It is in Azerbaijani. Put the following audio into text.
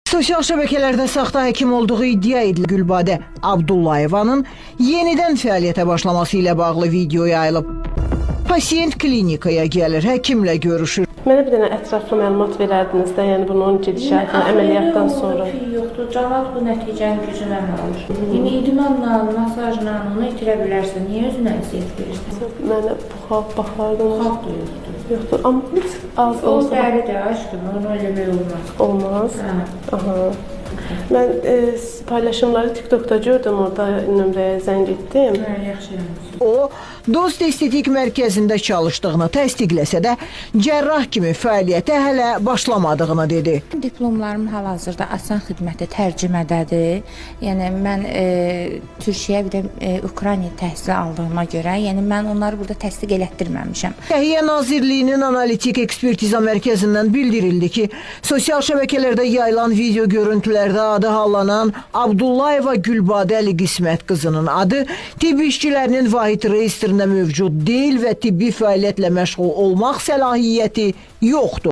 Sosial şəbəkələrdə saxta həkim olduğu iddia edilir. Gülbadə Abdullayevanın yenidən fəaliyyətə başlaması ilə bağlı video yayılıb. Pasiyent klinikaya gəlir, həkimlə görüşür. Mənə bir dənə ətraflı məlumat verərdiniz də, yəni bunun gedişatı, əməliyyatdan sonra. Yoxdur, cavab bu nəticənin gücünə alır. Yəni idmanla, masajla onu itirə bilərsən. Niyə özünə əziyyət verirsən? Mənə bu xalq baxardınız. Xalq da yoxdur. Yoxdur, amma biz az da O olsa... dəridir, aşkım, onu eləmək olmaz. Olmaz. Hə. Aha. Mən paylaşımları TikTok'da gördüm, orada nömrəyə zəng etdim. Hə, yaxşı eləmişsin. O, Dost Estetik Mərkəzində çalışdığını təsdiqləsə də, cərrah kimi fəaliyyətə hələ başlamadığını dedi. Diplomlarım hal-hazırda Asan xidməti tərcümədədir. Yəni mən Türkiyə bir də Ukrayna təhsili aldığıma görə, yəni mən onları burada təsdiq elətdirməmişəm. Səhiyyə Nazirliyinin Analitik Ekspertiza Mərkəzindən bildirildi ki, sosial şəbəkələrdə yayılan video görüntülərdə adı hallanan Abdullayeva Gülbadə Əli Qismət qızının adı tibbi işçilərinin vahid reyestrində mövcud deyil və tibbi fəaliyyətlə məşğul olmaq səlahiyyəti yoxdur.